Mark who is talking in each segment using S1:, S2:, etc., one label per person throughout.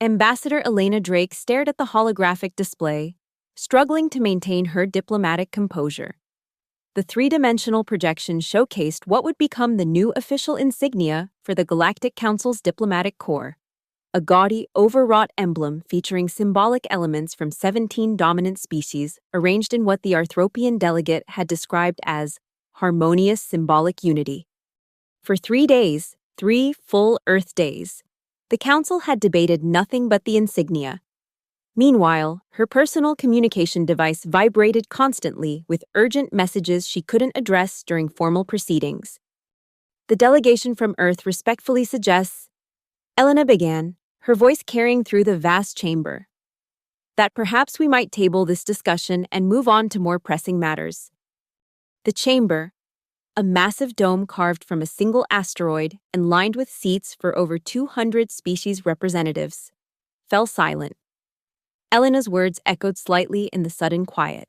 S1: Ambassador Elena Drake stared at the holographic display, struggling to maintain her diplomatic composure. The three-dimensional projection showcased what would become the new official insignia for the Galactic Council's diplomatic corps, a gaudy, overwrought emblem featuring symbolic elements from 17 dominant species arranged in what the Arthropian delegate had described as harmonious symbolic unity. For 3 days, 3 full Earth days, the Council had debated nothing but the insignia. Meanwhile, her personal communication device vibrated constantly with urgent messages she couldn't address during formal proceedings. The delegation from Earth respectfully suggests, Elena began, her voice carrying through the vast chamber, that perhaps we might table this discussion and move on to more pressing matters. The chamber, a massive dome carved from a single asteroid and lined with seats for over 200 species representatives, fell silent. Elena's words echoed slightly in the sudden quiet.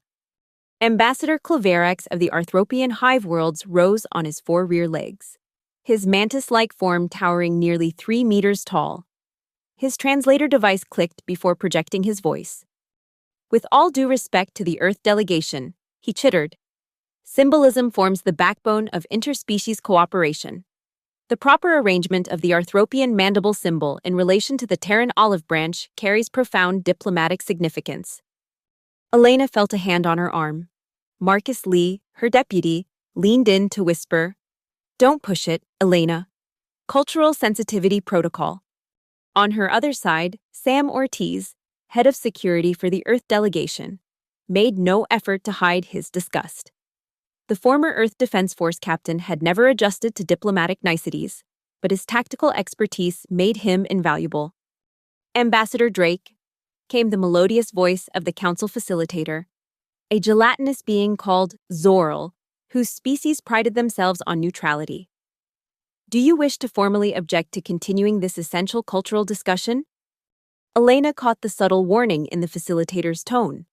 S1: Ambassador Claverax of the Arthropian hive worlds rose on his 4 rear legs, his mantis-like form towering nearly 3 meters tall. His translator device clicked before projecting his voice. With all due respect to the Earth delegation, he chittered, symbolism forms the backbone of interspecies cooperation. The proper arrangement of the Arthropian mandible symbol in relation to the Terran olive branch carries profound diplomatic significance. Elena felt a hand on her arm. Marcus Lee, her deputy, leaned in to whisper, "Don't push it, Elena. Cultural sensitivity protocol." On her other side, Sam Ortiz, head of security for the Earth delegation, made no effort to hide his disgust. The former Earth Defense Force captain had never adjusted to diplomatic niceties, but his tactical expertise made him invaluable. Ambassador Drake, came the melodious voice of the council facilitator, a gelatinous being called Zorl, whose species prided themselves on neutrality. Do you wish to formally object to continuing this essential cultural discussion? Elena caught the subtle warning in the facilitator's tone.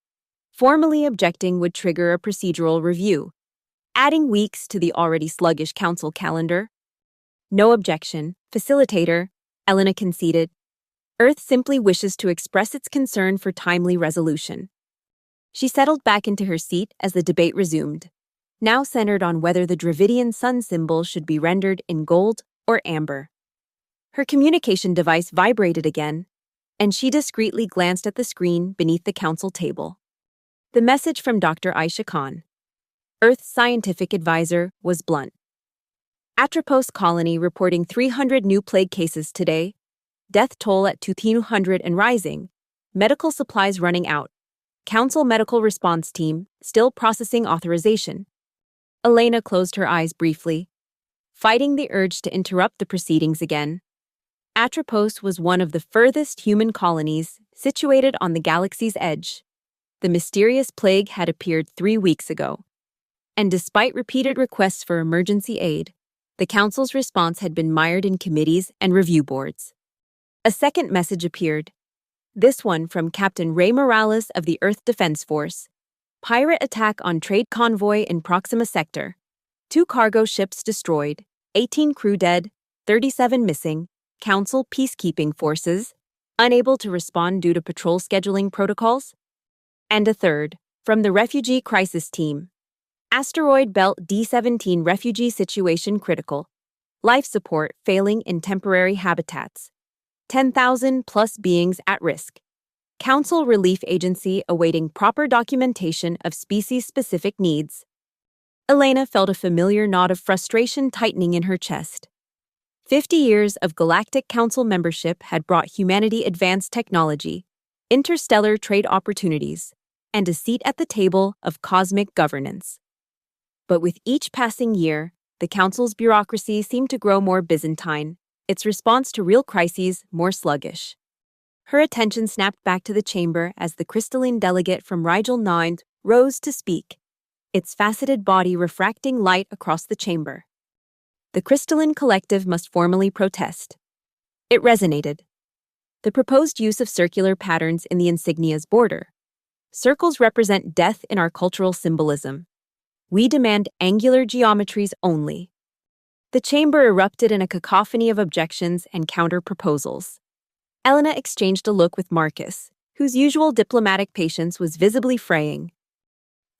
S1: Formally objecting would trigger a procedural review, adding weeks to the already sluggish council calendar. No objection, facilitator, Elena conceded. Earth simply wishes to express its concern for timely resolution. She settled back into her seat as the debate resumed, now centered on whether the Dravidian sun symbol should be rendered in gold or amber. Her communication device vibrated again, and she discreetly glanced at the screen beneath the council table. The message from Dr. Aisha Khan, Earth's scientific advisor, was blunt. Atropos colony reporting 300 new plague cases today, death toll at 200 and rising, medical supplies running out, council medical response team still processing authorization. Elena closed her eyes briefly, fighting the urge to interrupt the proceedings again. Atropos was one of the furthest human colonies situated on the galaxy's edge. The mysterious plague had appeared 3 weeks ago, and despite repeated requests for emergency aid, the Council's response had been mired in committees and review boards. A second message appeared, this one from Captain Ray Morales of the Earth Defense Force. Pirate attack on trade convoy in Proxima Sector. 2 cargo ships destroyed, 18 crew dead, 37 missing, Council peacekeeping forces, unable to respond due to patrol scheduling protocols. And a third, from the Refugee Crisis Team. Asteroid Belt D-17 refugee situation critical. Life support failing in temporary habitats. 10,000 plus beings at risk. Council Relief Agency awaiting proper documentation of species-specific needs. Elena felt a familiar knot of frustration tightening in her chest. 50 years of Galactic Council membership had brought humanity advanced technology, interstellar trade opportunities, and a seat at the table of cosmic governance. But with each passing year, the Council's bureaucracy seemed to grow more Byzantine, its response to real crises more sluggish. Her attention snapped back to the chamber as the crystalline delegate from Rigel 9 rose to speak, its faceted body refracting light across the chamber. The crystalline collective must formally protest. It resonated. The proposed use of circular patterns in the insignia's border. Circles represent death in our cultural symbolism. We demand angular geometries only. The chamber erupted in a cacophony of objections and counter-proposals. Elena exchanged a look with Marcus, whose usual diplomatic patience was visibly fraying.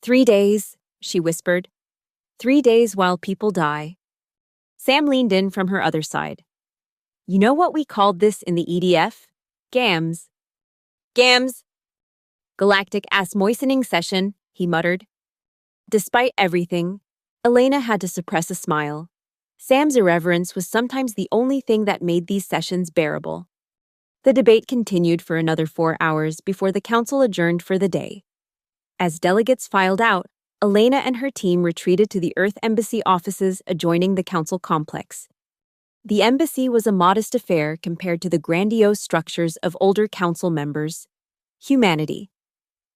S1: 3 days, she whispered. 3 days while people die. Sam leaned in from her other side. You know what we called this in the EDF? GAMS. GAMS? Galactic Ass Moistening Session, he muttered. Despite everything, Elena had to suppress a smile. Sam's irreverence was sometimes the only thing that made these sessions bearable. The debate continued for another 4 hours before the council adjourned for the day. As delegates filed out, Elena and her team retreated to the Earth Embassy offices adjoining the council complex. The embassy was a modest affair compared to the grandiose structures of older council members. Humanity,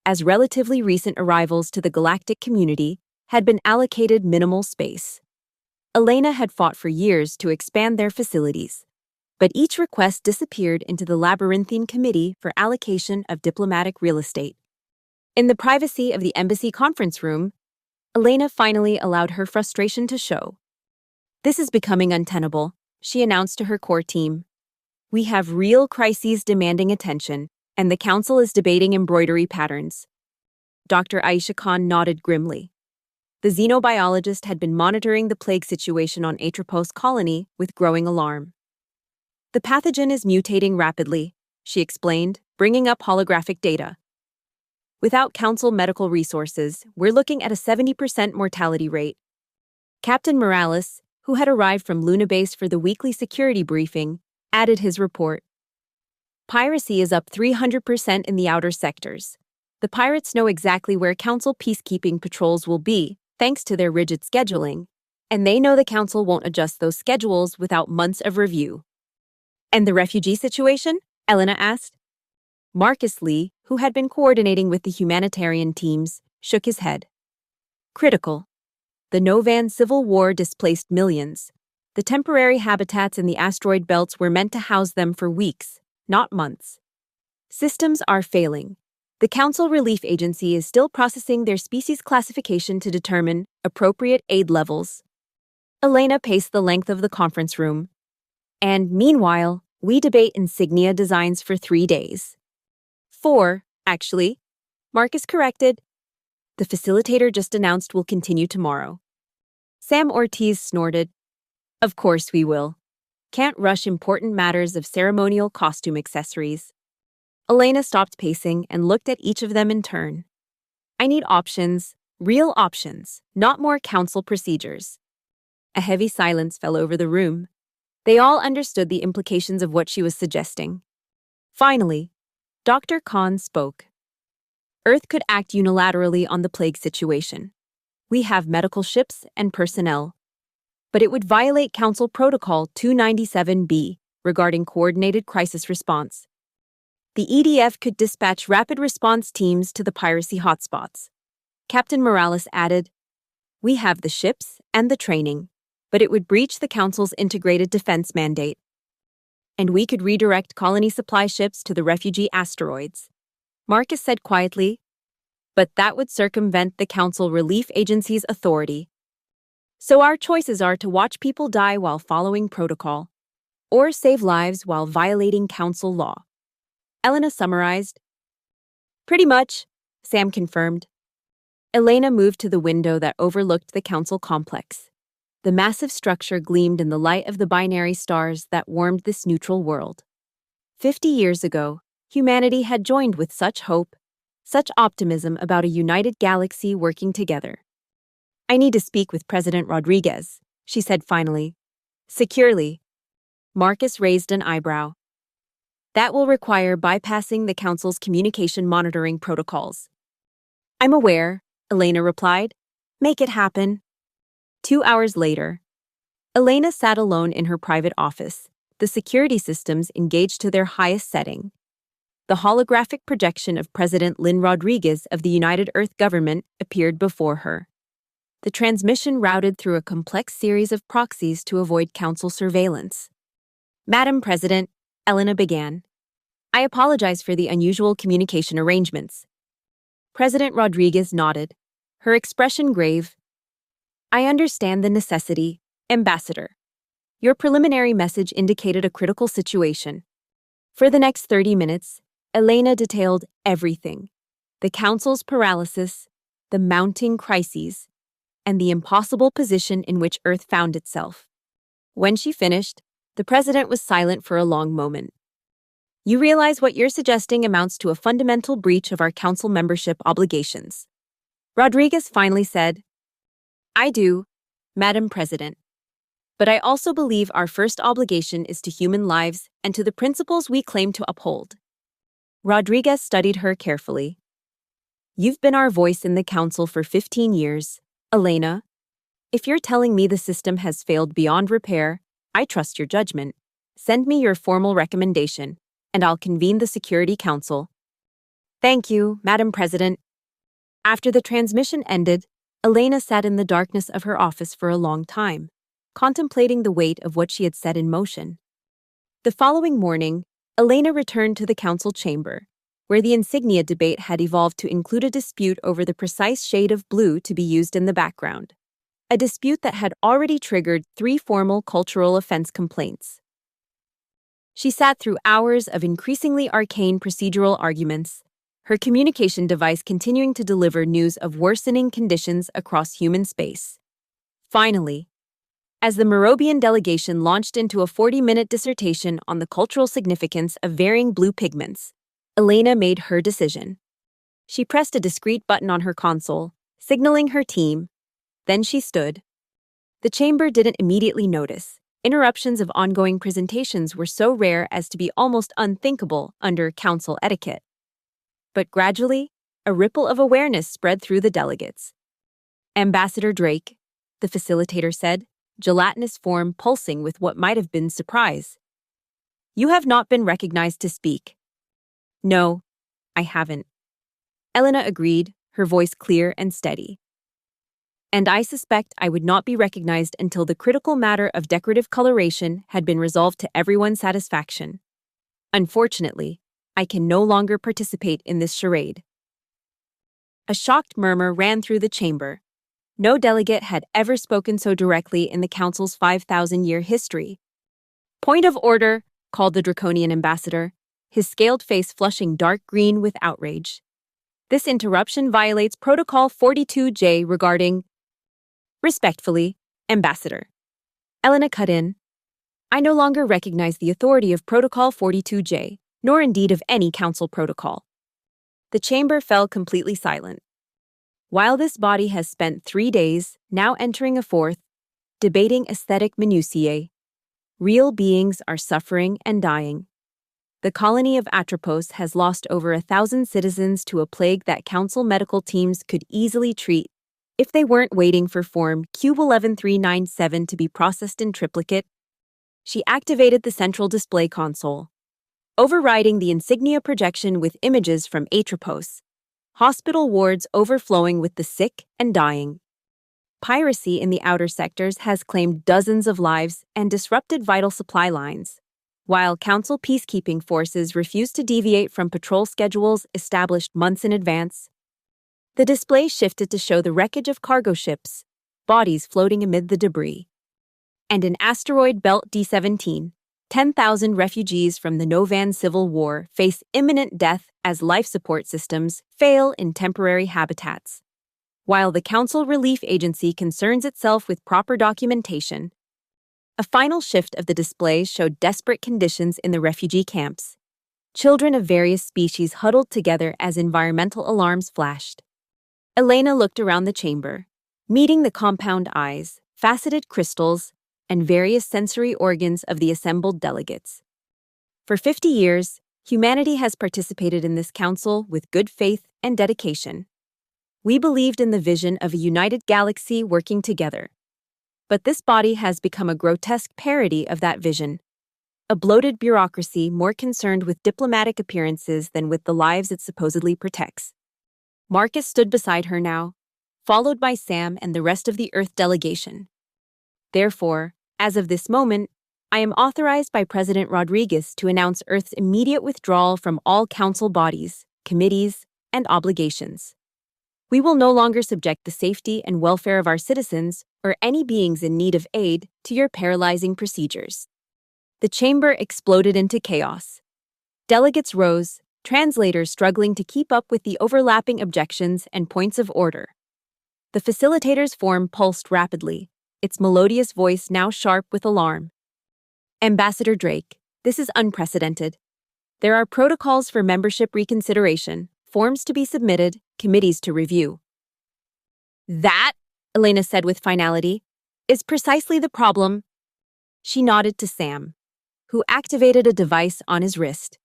S1: as relatively recent arrivals to the galactic community, had been allocated minimal space. Elena had fought for years to expand their facilities, but each request disappeared into the labyrinthine committee for allocation of diplomatic real estate. In the privacy of the embassy conference room, Elena finally allowed her frustration to show. This is becoming untenable, she announced to her core team. We have real crises demanding attention, and the council is debating embroidery patterns. Dr. Aisha Khan nodded grimly. The xenobiologist had been monitoring the plague situation on Atropos colony with growing alarm. The pathogen is mutating rapidly, she explained, bringing up holographic data. Without council medical resources, we're looking at a 70% mortality rate. Captain Morales, who had arrived from Luna Base for the weekly security briefing, added his report. Piracy is up 300% in the outer sectors. The pirates know exactly where council peacekeeping patrols will be, thanks to their rigid scheduling, and they know the council won't adjust those schedules without months of review. And the refugee situation? Elena asked. Marcus Lee, who had been coordinating with the humanitarian teams, shook his head. Critical. The Novan Civil War displaced millions. The temporary habitats in the asteroid belts were meant to house them for weeks, not months. Systems are failing. The Council Relief Agency is still processing their species classification to determine appropriate aid levels. Elena paced the length of the conference room. And meanwhile, we debate insignia designs for 3 days. 4, actually. Marcus corrected. The facilitator just announced we'll continue tomorrow. Sam Ortiz snorted. Of course we will. Can't rush important matters of ceremonial costume accessories. Elena stopped pacing and looked at each of them in turn. I need options, real options, not more council procedures. A heavy silence fell over the room. They all understood the implications of what she was suggesting. Finally, Dr. Khan spoke. Earth could act unilaterally on the plague situation. We have medical ships and personnel. But it would violate Council Protocol 297B regarding coordinated crisis response. The EDF could dispatch rapid response teams to the piracy hotspots. Captain Morales added, We have the ships and the training, but it would breach the Council's integrated defense mandate. And we could redirect colony supply ships to the refugee asteroids. Marcus said quietly, but that would circumvent the Council Relief Agency's authority. So our choices are to watch people die while following protocol, or save lives while violating Council law. Elena summarized. Pretty much, Sam confirmed. Elena moved to the window that overlooked the Council complex. The massive structure gleamed in the light of the binary stars that warmed this neutral world. 50 years ago, humanity had joined with such hope, such optimism about a united galaxy working together. I need to speak with President Rodriguez, she said finally. Securely. Marcus raised an eyebrow. That will require bypassing the Council's communication monitoring protocols. I'm aware, Elena replied. Make it happen. 2 hours later, Elena sat alone in her private office, the security systems engaged to their highest setting. The holographic projection of President Lynn Rodriguez of the United Earth Government appeared before her. The transmission routed through a complex series of proxies to avoid Council surveillance. Madam President, Elena began. I apologize for the unusual communication arrangements. President Rodriguez nodded, her expression grave. I understand the necessity, Ambassador. Your preliminary message indicated a critical situation. For the next 30 minutes, Elena detailed everything: the council's paralysis, the mounting crises, and the impossible position in which Earth found itself. When she finished, the president was silent for a long moment. "You realize what you're suggesting amounts to a fundamental breach of our council membership obligations," Rodriguez finally said. "I do, Madam President. But I also believe our first obligation is to human lives and to the principles we claim to uphold." Rodriguez studied her carefully. "You've been our voice in the council for 15 years, Elena. If you're telling me the system has failed beyond repair, I trust your judgment. Send me your formal recommendation, and I'll convene the Security Council." "Thank you, Madam President." After the transmission ended, Elena sat in the darkness of her office for a long time, contemplating the weight of what she had set in motion. The following morning, Elena returned to the council chamber, where the insignia debate had evolved to include a dispute over the precise shade of blue to be used in the background, a dispute that had already triggered 3 formal cultural offense complaints. She sat through hours of increasingly arcane procedural arguments, her communication device continuing to deliver news of worsening conditions across human space. Finally, as the Merobian delegation launched into a 40-minute dissertation on the cultural significance of varying blue pigments, Elena made her decision. She pressed a discreet button on her console, signaling her team. Then she stood. The chamber didn't immediately notice. Interruptions of ongoing presentations were so rare as to be almost unthinkable under council etiquette. But gradually, a ripple of awareness spread through the delegates. "Ambassador Drake," the facilitator said, gelatinous form pulsing with what might have been surprise. "You have not been recognized to speak." "No, I haven't," Elena agreed, her voice clear and steady. "And I suspect I would not be recognized until the critical matter of decorative coloration had been resolved to everyone's satisfaction. Unfortunately, I can no longer participate in this charade." A shocked murmur ran through the chamber. No delegate had ever spoken so directly in the council's 5,000-year history. "Point of order," called the draconian ambassador, his scaled face flushing dark green with outrage. "This interruption violates Protocol 42J regarding—" "Respectfully, Ambassador," Elena cut in. "I no longer recognize the authority of Protocol 42J, nor indeed of any council protocol." The chamber fell completely silent. While this body has spent 3 days, now entering a 4th, debating aesthetic minutiae, real beings are suffering and dying. The colony of Atropos has lost over 1,000 citizens to a plague that council medical teams could easily treat if they weren't waiting for Form Q11397 to be processed in triplicate. She activated the central display console, overriding the insignia projection with images from Atropos, hospital wards overflowing with the sick and dying. Piracy in the outer sectors has claimed dozens of lives and disrupted vital supply lines, while council peacekeeping forces refuse to deviate from patrol schedules established months in advance. The display shifted to show the wreckage of cargo ships, bodies floating amid the debris. And in asteroid belt D17, 10,000 refugees from the Novan Civil War face imminent death as life support systems fail in temporary habitats. While the Council Relief Agency concerns itself with proper documentation, a final shift of the display showed desperate conditions in the refugee camps. Children of various species huddled together as environmental alarms flashed. Elena looked around the chamber, meeting the compound eyes, faceted crystals, and various sensory organs of the assembled delegates. For 50 years, humanity has participated in this council with good faith and dedication. We believed in the vision of a united galaxy working together. But this body has become a grotesque parody of that vision, a bloated bureaucracy more concerned with diplomatic appearances than with the lives it supposedly protects. Marcus stood beside her now, followed by Sam and the rest of the Earth delegation. Therefore, as of this moment, I am authorized by President Rodriguez to announce Earth's immediate withdrawal from all council bodies, committees, and obligations. We will no longer subject the safety and welfare of our citizens or any beings in need of aid to your paralyzing procedures. The chamber exploded into chaos. Delegates rose, translators struggling to keep up with the overlapping objections and points of order. The facilitator's form pulsed rapidly, its melodious voice now sharp with alarm. Ambassador Drake, this is unprecedented. There are protocols for membership reconsideration, forms to be submitted, committees to review. That, Elena said with finality, is precisely the problem. She nodded to Sam, who activated a device on his wrist.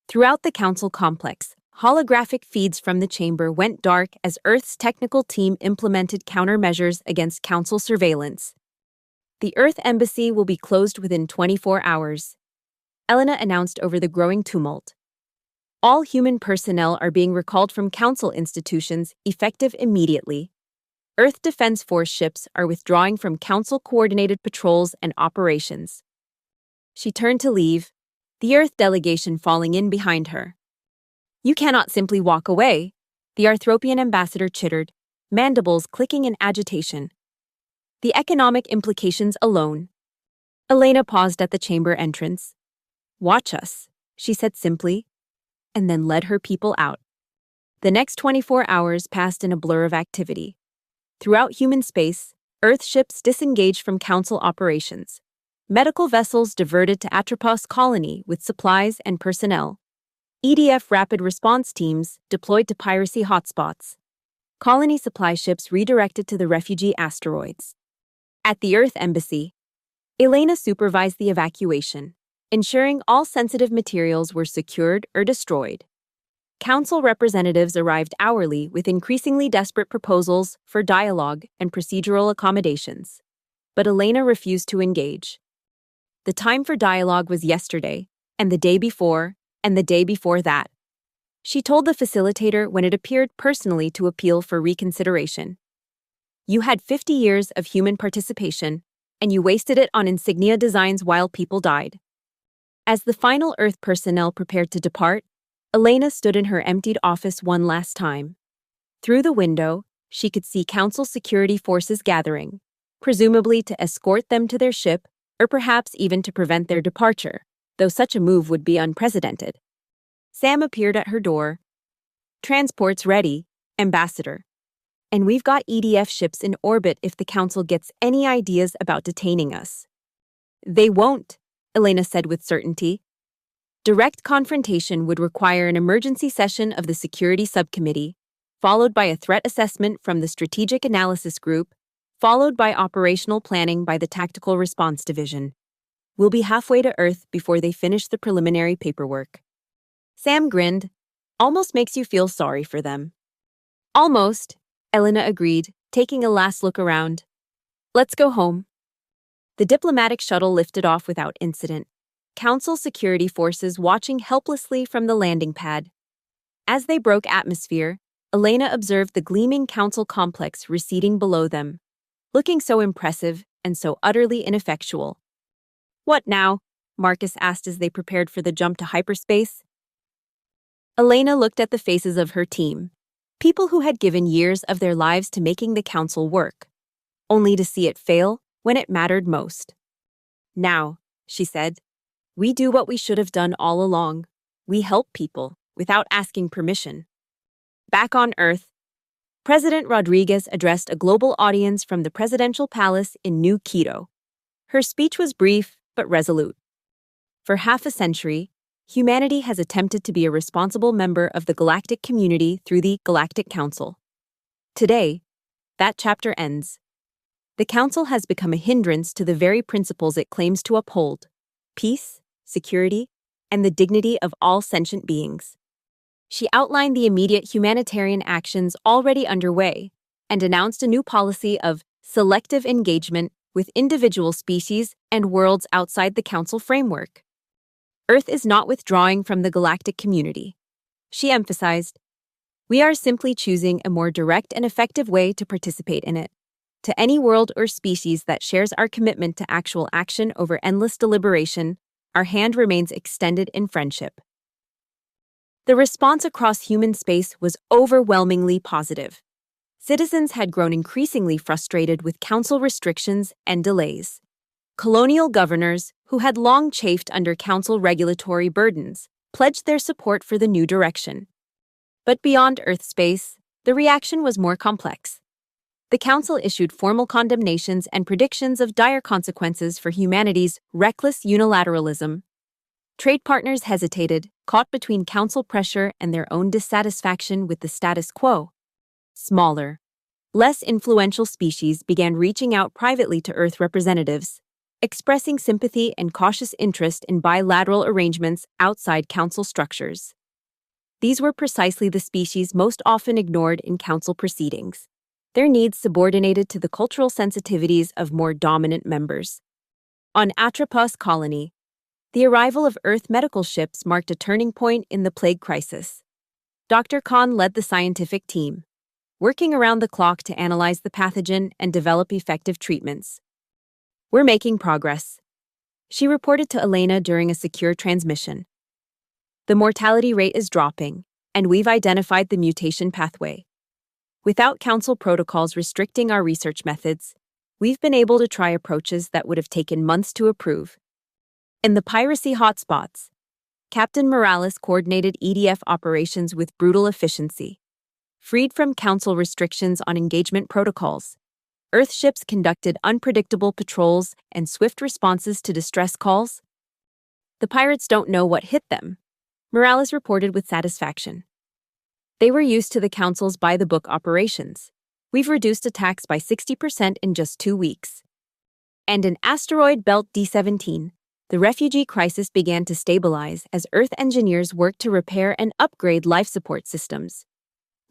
S1: Throughout the council complex, holographic feeds from the chamber went dark as Earth's technical team implemented countermeasures against council surveillance. The Earth Embassy will be closed within 24 hours, Elena announced over the growing tumult. All human personnel are being recalled from council institutions, effective immediately. Earth Defense Force ships are withdrawing from council-coordinated patrols and operations. She turned to leave, the Earth delegation falling in behind her. You cannot simply walk away, the Arthropian ambassador chittered, mandibles clicking in agitation. The economic implications alone. Elena paused at the chamber entrance. Watch us, she said simply, and then led her people out. The next 24 hours passed in a blur of activity. Throughout human space, Earth ships disengaged from council operations. Medical vessels diverted to Atropos colony with supplies and personnel. EDF rapid response teams deployed to piracy hotspots. Colony supply ships redirected to the refugee asteroids. At the Earth Embassy, Elena supervised the evacuation, ensuring all sensitive materials were secured or destroyed. Council representatives arrived hourly with increasingly desperate proposals for dialogue and procedural accommodations. But Elena refused to engage. The time for dialogue was yesterday, and the day before, and the day before that. She told the facilitator when it appeared personally to appeal for reconsideration. You had 50 years of human participation, and you wasted it on insignia designs while people died. As the final Earth personnel prepared to depart, Elena stood in her emptied office one last time. Through the window, she could see council security forces gathering, presumably to escort them to their ship, or perhaps even to prevent their departure, though such a move would be unprecedented. Sam appeared at her door. Transport's ready, Ambassador. And we've got EDF ships in orbit if the council gets any ideas about detaining us. They won't, Elena said with certainty. Direct confrontation would require an emergency session of the Security Subcommittee, followed by a threat assessment from the Strategic Analysis Group, followed by operational planning by the Tactical Response Division. We'll be halfway to Earth before they finish the preliminary paperwork. Sam grinned. Almost makes you feel sorry for them. Almost, Elena agreed, taking a last look around. Let's go home. The diplomatic shuttle lifted off without incident, Council security forces watching helplessly from the landing pad. As they broke atmosphere, Elena observed the gleaming council complex receding below them, looking so impressive and so utterly ineffectual. What now? Marcus asked as they prepared for the jump to hyperspace. Elena looked at the faces of her team, people who had given years of their lives to making the council work, only to see it fail when it mattered most. Now, she said, we do what we should have done all along. We help people without asking permission. Back on Earth, President Rodriguez addressed a global audience from the presidential palace in New Quito. Her speech was brief but resolute. For half a century, humanity has attempted to be a responsible member of the galactic community through the Galactic Council. Today, that chapter ends. The Council has become a hindrance to the very principles it claims to uphold: peace, security, and the dignity of all sentient beings. She outlined the immediate humanitarian actions already underway and announced a new policy of selective engagement with individual species and worlds outside the Council framework. Earth is not withdrawing from the galactic community. She emphasized, we are simply choosing a more direct and effective way to participate in it. To any world or species that shares our commitment to actual action over endless deliberation, our hand remains extended in friendship. The response across human space was overwhelmingly positive. Citizens had grown increasingly frustrated with council restrictions and delays. Colonial governors, who had long chafed under council regulatory burdens, pledged their support for the new direction. But beyond Earth space, the reaction was more complex. The Council issued formal condemnations and predictions of dire consequences for humanity's reckless unilateralism. Trade partners hesitated, caught between Council pressure and their own dissatisfaction with the status quo. Smaller, less influential species began reaching out privately to Earth representatives, expressing sympathy and cautious interest in bilateral arrangements outside Council structures. These were precisely the species most often ignored in Council proceedings, their needs subordinated to the cultural sensitivities of more dominant members. On Atropos colony, the arrival of Earth medical ships marked a turning point in the plague crisis. Dr. Khan led the scientific team, working around the clock to analyze the pathogen and develop effective treatments. "We're making progress," she reported to Elena during a secure transmission. "The mortality rate is dropping, and we've identified the mutation pathway. Without Council protocols restricting our research methods, we've been able to try approaches that would have taken months to approve." In the piracy hotspots, Captain Morales coordinated EDF operations with brutal efficiency. Freed from Council restrictions on engagement protocols, Earth ships conducted unpredictable patrols and swift responses to distress calls. "The pirates don't know what hit them," Morales reported with satisfaction. "They were used to the Council's by-the-book operations. We've reduced attacks by 60% in just 2 weeks." And in asteroid belt D17, the refugee crisis began to stabilize as Earth engineers worked to repair and upgrade life support systems.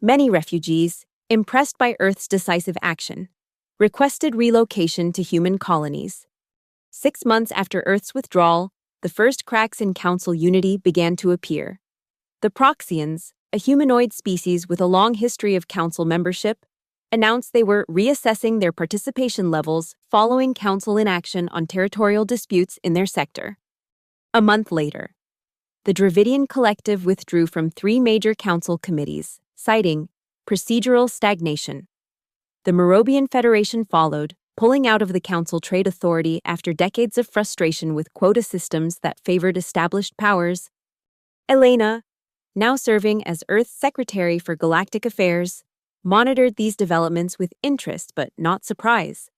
S1: Many refugees, impressed by Earth's decisive action, requested relocation to human colonies. 6 months after Earth's withdrawal, the first cracks in Council unity began to appear. The Proxians, a humanoid species with a long history of Council membership, announced they were reassessing their participation levels following Council inaction on territorial disputes in their sector. A month later, the Dravidian Collective withdrew from 3 major Council committees, citing procedural stagnation. The Moravian Federation followed, pulling out of the Council Trade Authority after decades of frustration with quota systems that favored established powers. Elena, now serving as Earth's Secretary for Galactic Affairs, monitored these developments with interest but not surprise.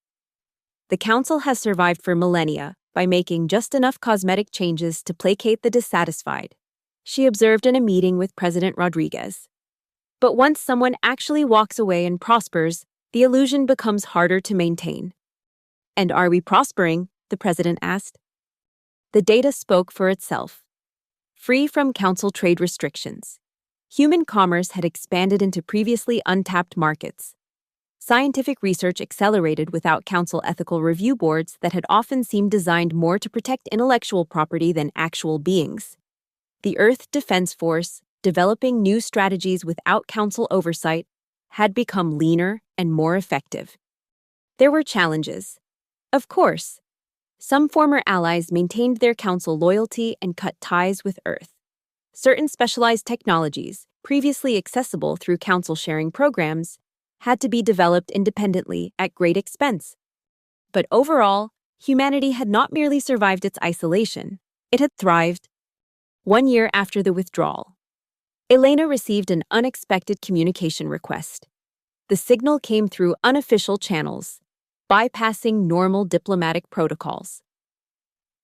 S1: The Council has survived for millennia by making just enough cosmetic changes to placate the dissatisfied, she observed in a meeting with President Rodriguez. But once someone actually walks away and prospers, the illusion becomes harder to maintain. "And are we prospering?" the President asked. The data spoke for itself. Free from Council trade restrictions, human commerce had expanded into previously untapped markets. Scientific research accelerated without Council ethical review boards that had often seemed designed more to protect intellectual property than actual beings. The Earth Defense Force, developing new strategies without Council oversight, had become leaner and more effective. There were challenges. Of course, some former allies maintained their Council loyalty and cut ties with Earth. Certain specialized technologies, previously accessible through Council sharing programs, had to be developed independently at great expense. But overall, humanity had not merely survived its isolation, it had thrived. 1 year after the withdrawal, Elena received an unexpected communication request. The signal came through unofficial channels, bypassing normal diplomatic protocols.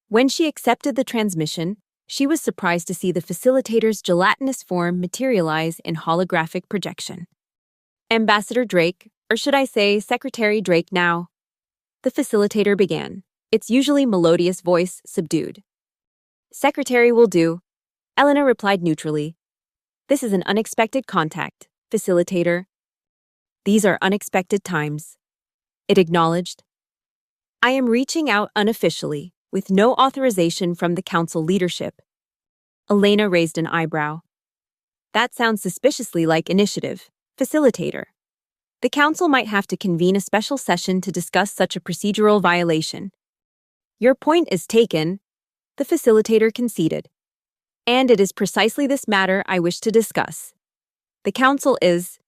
S1: When she accepted the transmission, she was surprised to see the facilitator's gelatinous form materialize in holographic projection. "Ambassador Drake, or should I say Secretary Drake now?" the facilitator began, its usually melodious voice subdued. "Secretary will do," Elena replied neutrally. "This is an unexpected contact, facilitator." "These are unexpected times," it acknowledged. "I am reaching out unofficially, with no authorization from the Council leadership." Elena raised an eyebrow. "That sounds suspiciously like initiative, facilitator. The Council might have to convene a special session to discuss such a procedural violation." "Your point is taken," the facilitator conceded. "And it is precisely this matter I wish to discuss. The Council is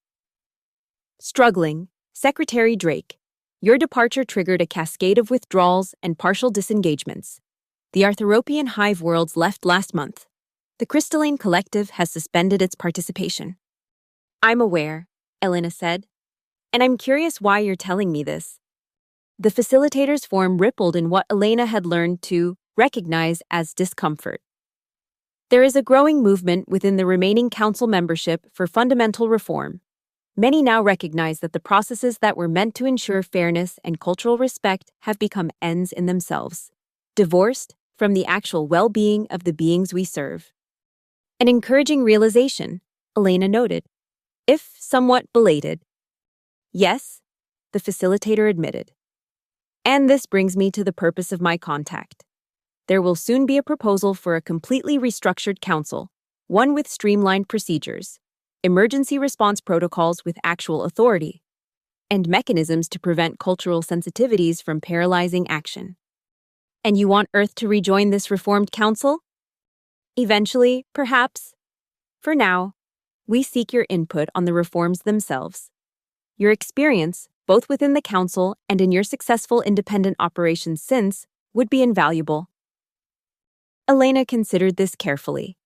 S1: struggling. Secretary Drake, your departure triggered a cascade of withdrawals and partial disengagements. The Arthropian hive worlds left last month. The Crystalline Collective has suspended its participation. I'm aware, Elena said, and I'm curious why you're telling me this. The facilitators' forum rippled in what Elena had learned to recognize as discomfort. There is a growing movement within the remaining council membership for fundamental reform. Many now recognize that the processes that were meant to ensure fairness and cultural respect have become ends in themselves, divorced from the actual well-being of the beings we serve. An encouraging realization, Elena noted, if somewhat belated. Yes, the facilitator admitted. And this brings me to the purpose of my contact. There will soon be a proposal for a completely restructured council, one with streamlined procedures, emergency response protocols with actual authority, and mechanisms to prevent cultural sensitivities from paralyzing action. And you want Earth to rejoin this reformed council? Eventually, perhaps. For now, we seek your input on the reforms themselves. Your experience, both within the council and in your successful independent operations since, would be invaluable. Elena considered this carefully.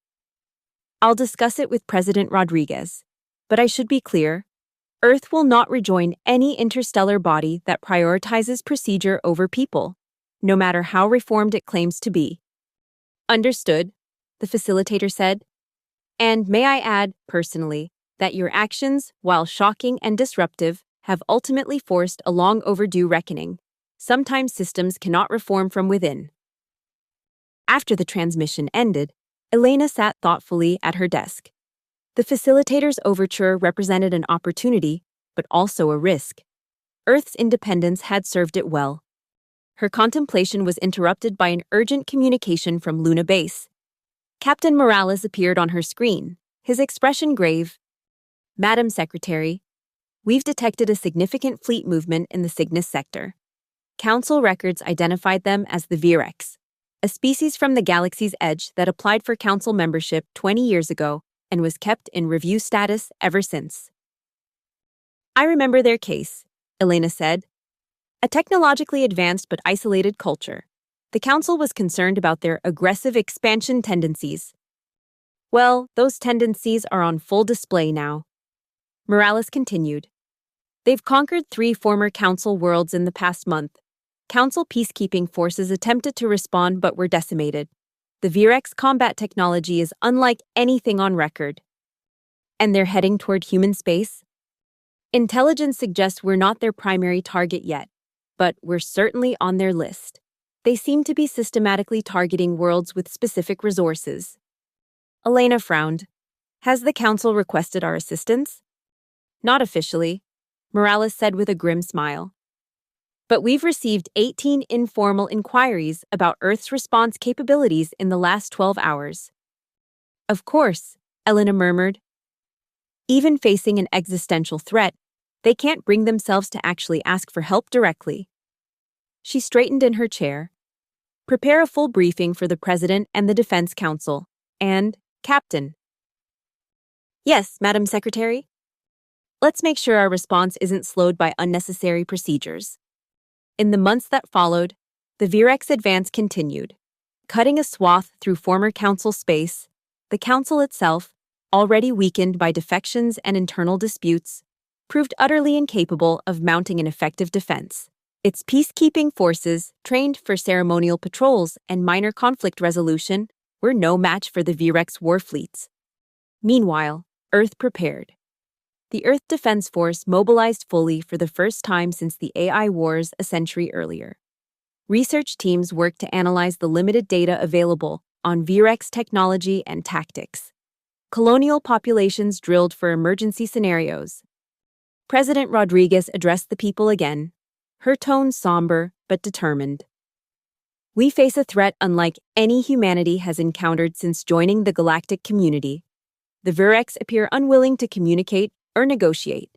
S1: I'll discuss it with President Rodriguez, but I should be clear, Earth will not rejoin any interstellar body that prioritizes procedure over people, no matter how reformed it claims to be. Understood, the facilitator said. And may I add, personally, that your actions, while shocking and disruptive, have ultimately forced a long overdue reckoning. Sometimes systems cannot reform from within. After the transmission ended, Elena sat thoughtfully at her desk. The facilitator's overture represented an opportunity, but also a risk. Earth's independence had served it well. Her contemplation was interrupted by an urgent communication from Luna Base. Captain Morales appeared on her screen, his expression grave. Madam Secretary, we've detected a significant fleet movement in the Cygnus sector. Council records identified them as the Virex, a species from the galaxy's edge that applied for council membership 20 years ago and was kept in review status ever since. I remember their case, Elena said. A technologically advanced but isolated culture. The council was concerned about their aggressive expansion tendencies. Well, those tendencies are on full display now. Morales continued. They've conquered 3 former council worlds in the past month. Council peacekeeping forces attempted to respond but were decimated. The Virex combat technology is unlike anything on record. And they're heading toward human space? Intelligence suggests we're not their primary target yet, but we're certainly on their list. They seem to be systematically targeting worlds with specific resources. Elena frowned. Has the council requested our assistance? Not officially, Morales said with a grim smile. But we've received 18 informal inquiries about Earth's response capabilities in the last 12 hours. Of course, Elena murmured. Even facing an existential threat, they can't bring themselves to actually ask for help directly. She straightened in her chair. Prepare a full briefing for the President and the Defense Council, and Captain. Yes, Madam Secretary. Let's make sure our response isn't slowed by unnecessary procedures. In the months that followed, the Virex advance continued. Cutting a swath through former council space, the council itself, already weakened by defections and internal disputes, proved utterly incapable of mounting an effective defense. Its peacekeeping forces, trained for ceremonial patrols and minor conflict resolution, were no match for the Virex war fleets. Meanwhile, Earth prepared. The Earth Defense Force mobilized fully for the first time since the AI wars a century earlier. Research teams worked to analyze the limited data available on Virex technology and tactics. Colonial populations drilled for emergency scenarios. President Rodriguez addressed the people again, her tone somber but determined. We face a threat unlike any humanity has encountered since joining the galactic community. The Virex appear unwilling to communicate or negotiate.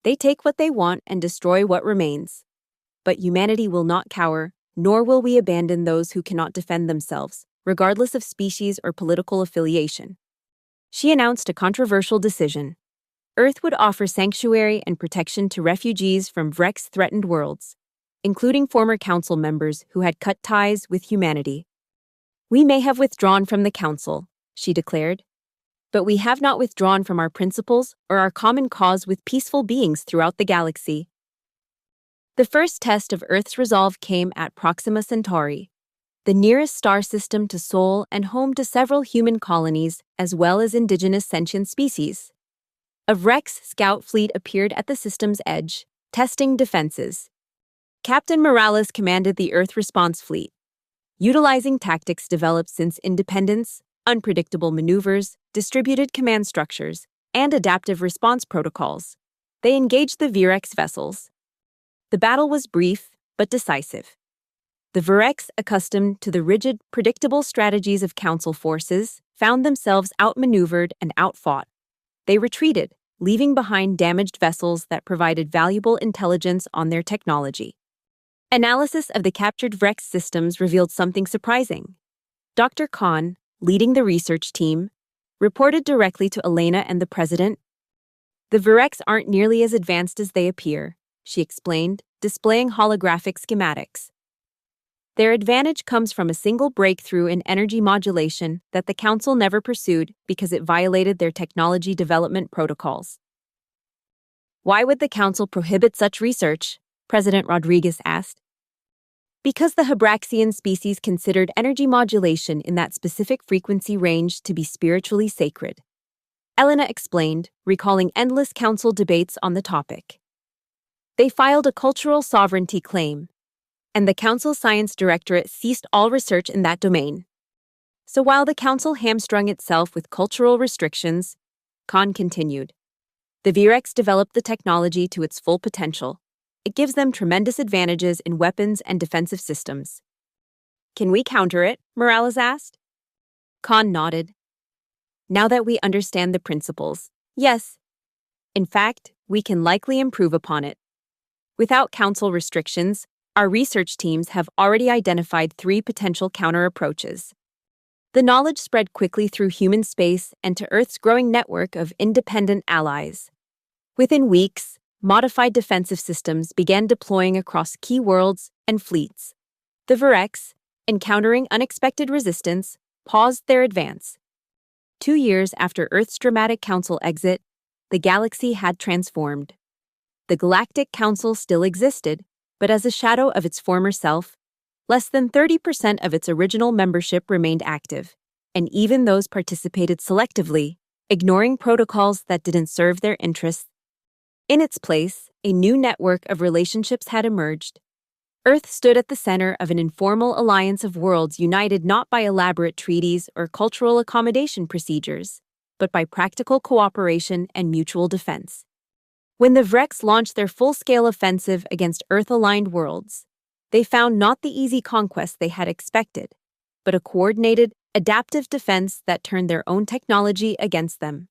S1: They take what they want and destroy what remains. But humanity will not cower, nor will we abandon those who cannot defend themselves, regardless of species or political affiliation. She announced a controversial decision. Earth would offer sanctuary and protection to refugees from Virex-threatened worlds, including former council members who had cut ties with humanity. We may have withdrawn from the council, she declared. But we have not withdrawn from our principles or our common cause with peaceful beings throughout the galaxy. The first test of Earth's resolve came at Proxima Centauri, the nearest star system to Sol and home to several human colonies as well as indigenous sentient species. A Vrex scout fleet appeared at the system's edge, testing defenses. Captain Morales commanded the Earth Response Fleet. Utilizing tactics developed since independence, unpredictable maneuvers, distributed command structures, and adaptive response protocols, they engaged the Virex vessels. The battle was brief but decisive. The Virex, accustomed to the rigid, predictable strategies of Council forces, found themselves outmaneuvered and outfought. They retreated, leaving behind damaged vessels that provided valuable intelligence on their technology. Analysis of the captured Vrex systems revealed something surprising. Dr. Khan, leading the research team, reported directly to Elena and the president. The Virex aren't nearly as advanced as they appear, she explained, displaying holographic schematics. Their advantage comes from a single breakthrough in energy modulation that the Council never pursued because it violated their technology development protocols. Why would the Council prohibit such research? President Rodriguez asked. Because the Hebraxian species considered energy modulation in that specific frequency range to be spiritually sacred. Elena explained, recalling endless Council debates on the topic. They filed a cultural sovereignty claim, and the Council Science Directorate ceased all research in that domain. So while the Council hamstrung itself with cultural restrictions, Khan continued, the Virex developed the technology to its full potential. It gives them tremendous advantages in weapons and defensive systems. Can we counter it? Morales asked. Khan nodded. Now that we understand the principles, yes. In fact, we can likely improve upon it. Without Council restrictions, our research teams have already identified 3 potential counter-approaches. The knowledge spread quickly through human space and to Earth's growing network of independent allies. Within weeks, modified defensive systems began deploying across key worlds and fleets. The Virex, encountering unexpected resistance, paused their advance. 2 years after Earth's dramatic Council exit, the galaxy had transformed. The Galactic Council still existed, but as a shadow of its former self, less than 30% of its original membership remained active, and even those participated selectively, ignoring protocols that didn't serve their interests. In its place, a new network of relationships had emerged. Earth stood at the center of an informal alliance of worlds united not by elaborate treaties or cultural accommodation procedures, but by practical cooperation and mutual defense. When the Vrex launched their full-scale offensive against Earth-aligned worlds, they found not the easy conquest they had expected, but a coordinated, adaptive defense that turned their own technology against them.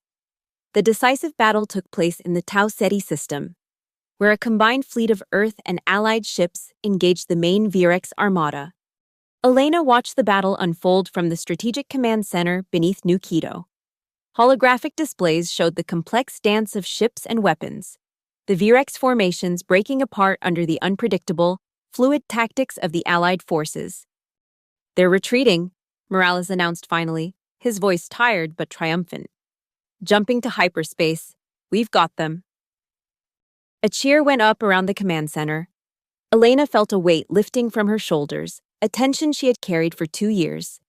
S1: The decisive battle took place in the Tau Ceti system, where a combined fleet of Earth and allied ships engaged the main Virex armada. Elena watched the battle unfold from the Strategic Command Center beneath New Quito. Holographic displays showed the complex dance of ships and weapons, the Virex formations breaking apart under the unpredictable, fluid tactics of the Allied forces. They're retreating, Morales announced finally, his voice tired but triumphant. Jumping to hyperspace, we've got them. A cheer went up around the command center. Elena felt a weight lifting from her shoulders, a tension she had carried for 2 years,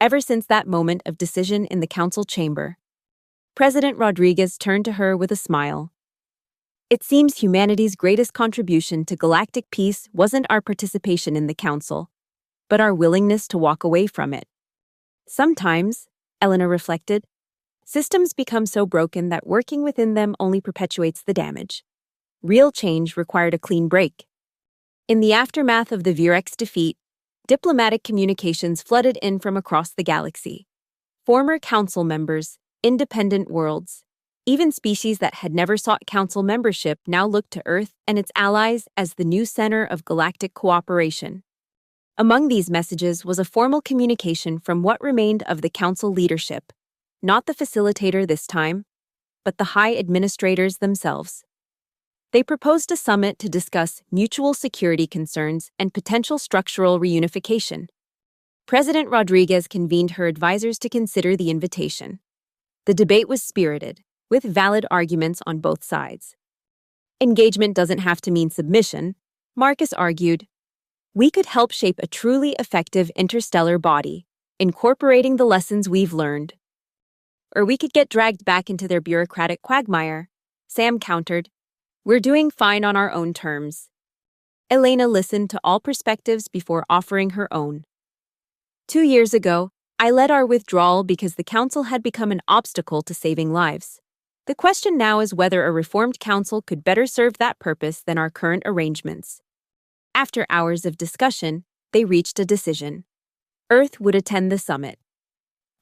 S1: ever since that moment of decision in the council chamber. President Rodriguez turned to her with a smile. It seems humanity's greatest contribution to galactic peace wasn't our participation in the council, but our willingness to walk away from it. Sometimes, Elena reflected, systems become so broken that working within them only perpetuates the damage. Real change required a clean break. In the aftermath of the Virex defeat, diplomatic communications flooded in from across the galaxy. Former council members, independent worlds, even species that had never sought council membership now looked to Earth and its allies as the new center of galactic cooperation. Among these messages was a formal communication from what remained of the council leadership, not the facilitator this time, but the high administrators themselves. They proposed a summit to discuss mutual security concerns and potential structural reunification. President Rodriguez convened her advisors to consider the invitation. The debate was spirited, with valid arguments on both sides. Engagement doesn't have to mean submission, Marcus argued. We could help shape a truly effective interstellar body, incorporating the lessons we've learned. Or we could get dragged back into their bureaucratic quagmire, Sam countered. We're doing fine on our own terms. Elena listened to all perspectives before offering her own. 2 years ago, I led our withdrawal because the council had become an obstacle to saving lives. The question now is whether a reformed council could better serve that purpose than our current arrangements. After hours of discussion, they reached a decision. Earth would attend the summit,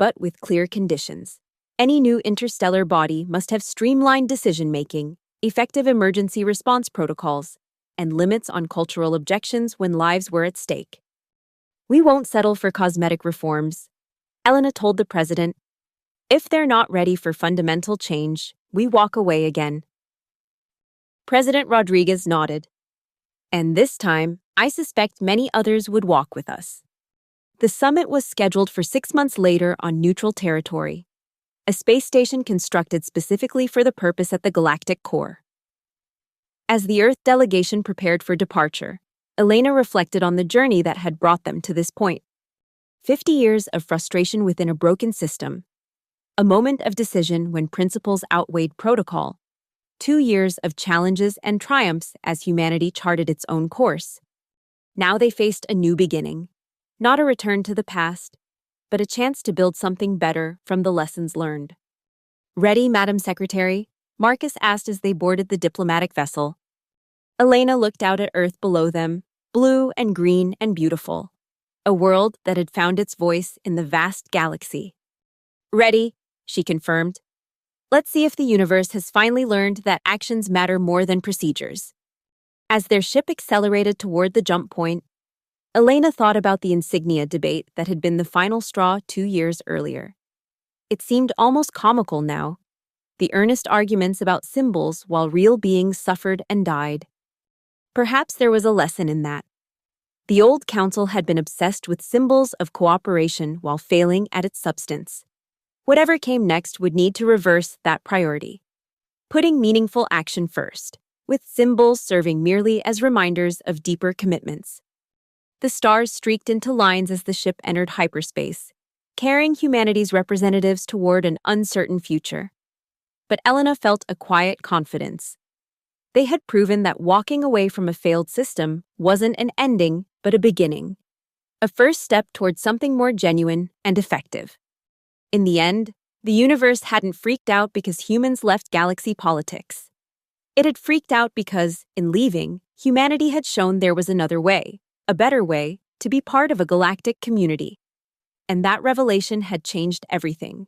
S1: but with clear conditions. Any new interstellar body must have streamlined decision-making, effective emergency response protocols, and limits on cultural objections when lives were at stake. We won't settle for cosmetic reforms, Elena told the president. If they're not ready for fundamental change, we walk away again. President Rodriguez nodded. And this time, I suspect many others would walk with us. The summit was scheduled for 6 months later on neutral territory, a space station constructed specifically for the purpose at the galactic core. As the Earth delegation prepared for departure, Elena reflected on the journey that had brought them to this point. 50 years of frustration within a broken system, a moment of decision when principles outweighed protocol, 2 years of challenges and triumphs as humanity charted its own course. Now they faced a new beginning, not a return to the past, but a chance to build something better from the lessons learned. Ready, Madam Secretary? Marcus asked as they boarded the diplomatic vessel. Elena looked out at Earth below them, blue and green and beautiful, a world that had found its voice in the vast galaxy. Ready, she confirmed. Let's see if the universe has finally learned that actions matter more than procedures. As their ship accelerated toward the jump point, Elena thought about the insignia debate that had been the final straw 2 years earlier. It seemed almost comical now, the earnest arguments about symbols while real beings suffered and died. Perhaps there was a lesson in that. The old council had been obsessed with symbols of cooperation while failing at its substance. Whatever came next would need to reverse that priority, putting meaningful action first, with symbols serving merely as reminders of deeper commitments. The stars streaked into lines as the ship entered hyperspace, carrying humanity's representatives toward an uncertain future. But Elena felt a quiet confidence. They had proven that walking away from a failed system wasn't an ending, but a beginning, a first step toward something more genuine and effective. In the end, the universe hadn't freaked out because humans left galaxy politics. It had freaked out because, in leaving, humanity had shown there was another way, a better way, to be part of a galactic community. And that revelation had changed everything.